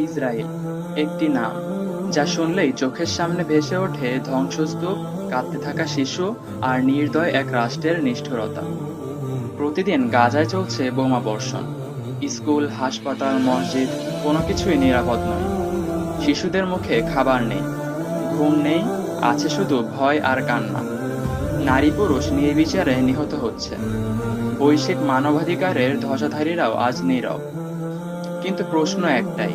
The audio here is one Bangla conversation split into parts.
ইসরায়েল একটি নাম যা শুনলেই চোখের সামনে ভেসে ওঠে ধ্বংসস্তূপ, কাঁদতে থাকা শিশু আর নির্দয় এক রাষ্ট্রের নিষ্ঠুরতা। প্রতিদিন গাজায় চলছে বোমা বর্ষণ। স্কুল, হাসপাতাল, মসজিদ কোনো কিছুই নিরাপদ নয়। শিশুদের মুখে খাবার নেই, ঘুম নেই, আছে শুধু ভয় আর কান্না। নারী পুরুষ নির্বিচারে নিহত হচ্ছে। বৈশ্বিক মানবাধিকারের ধ্বজাধারীরাও আজ নীরব। কিন্তু প্রশ্ন একটাই,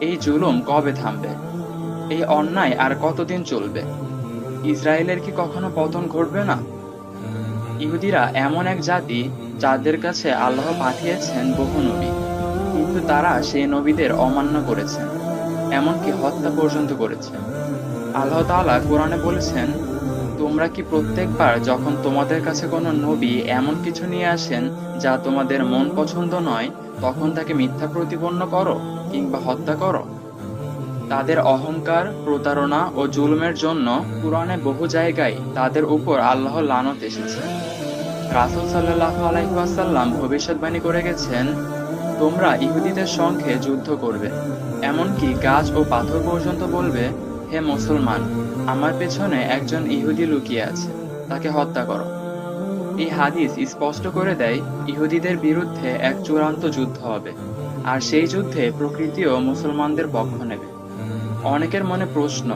এই জুলুম কবে থামবে? এই অন্যায় আর কতদিন চলবে? ইসরায়েলের কি কখনো পতন ঘটবে না? ইহুদিরা এমন এক জাতি যাদের কাছে আল্লাহ পাঠিয়েছেন বহু নবী, কিন্তু তারা সেই নবীদের অমান্য করেছেন, এমনকি হত্যা পর্যন্ত করেছেন। আল্লাহ তাআলা কোরআনে বলেছেন, তোমরা কি প্রত্যেকবার যখন তোমাদের কাছে কোনো নবী এমন কিছু নিয়ে আসেন যা তোমাদের মন পছন্দ নয়, তখন তাকে মিথ্যা প্রতিপন্ন করো কিংবা হত্যা করো? তাদের অহংকার, প্রতারণা ও জুলুমের জন্য কুরআনে বহু জায়গায় তাদের উপর আল্লাহর লানত এসেছে। রাসূল সাল্লাল্লাহু আলাইহি ওয়াসাল্লাম ভবিষ্যদ্বাণী করে গেছেন, তোমরা ইহুদিদের সঙ্গে যুদ্ধ করবে, এমনকি গাছ ও পাথর পর্যন্ত বলবে, হে মুসলমান, আমার পেছনে একজন ইহুদি লুকিয়ে আছে, তাকে হত্যা করো। এই হাদিস স্পষ্ট করে দেয় ইহুদিদের বিরুদ্ধে এক চূড়ান্ত যুদ্ধ হবে, আর সেই যুদ্ধে প্রকৃতিও মুসলমানদের পক্ষ নেবে। অনেকের মনে প্রশ্ন,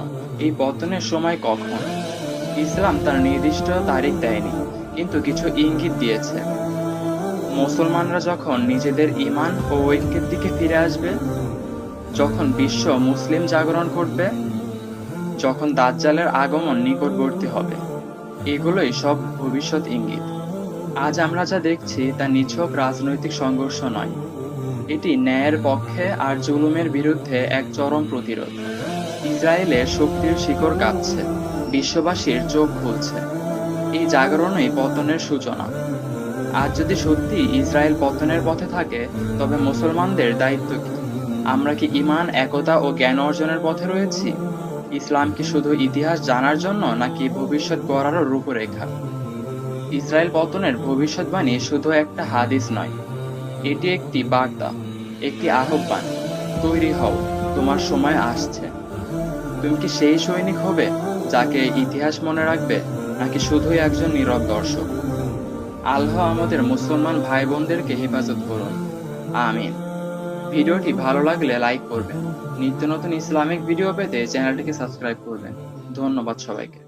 এই পতনের সময় কখন? ইসলাম তার নির্দিষ্ট তারিখ দেয়নি, কিন্তু কিছু ইঙ্গিত দিয়েছে। মুসলমানরা যখন নিজেদের ঈমান ও ঐক্যের দিকে ফিরে আসবে, যখন বিশ্ব মুসলিম জাগরণ ঘটবে, যখন দাজ্জালের আগমন নিকটবর্তী হবে, এগুলোই সব ভবিষ্যৎ ইঙ্গিত। আজ আমরা যা দেখছি তা নিছক রাজনৈতিক সংঘর্ষ নয়, এটি ন্যায়ের পক্ষে আর জুলুমের বিরুদ্ধে এক চরম প্রতিরোধ। ইসরায়েলের শক্তির শিকড় কাঁপছে, বিশ্ববাসীর চোখ খুলছে। এই জাগরণই পতনের সূচনা। আজ যদি সত্যি ইসরায়েল পতনের পথে থাকে, তবে মুসলমানদের দায়িত্ব কি? আমরা কি ঈমান, একতা ও জ্ঞান অর্জনের পথে রয়েছি? ইসলাম কি শুধু ইতিহাস জানার জন্য, নাকি ভবিষ্যৎ গড়ারও রূপরেখা? ইসরায়েল পতনের ভবিষ্যৎবাণী শুধু একটা হাদিস নয়, এটি একটি বার্তা, একটি আহ্বান। তৈরি হও, তোমার সময় আসছে। তুমি কি সেই সৈনিক হবে যাকে ইতিহাস মনে রাখবে, নাকি শুধুই একজন নীরব দর্শক? আল্লাহ আমাদের মুসলমান ভাই বোনদেরকে হেফাজত করুন, আমিন। ভিডিওটি ভালো লাগলে লাইক করবেন। নিত্য নতুন ইসলামিক ভিডিও পেতে চ্যানেলটিকে সাবস্ক্রাইব করবেন। ধন্যবাদ সবাইকে।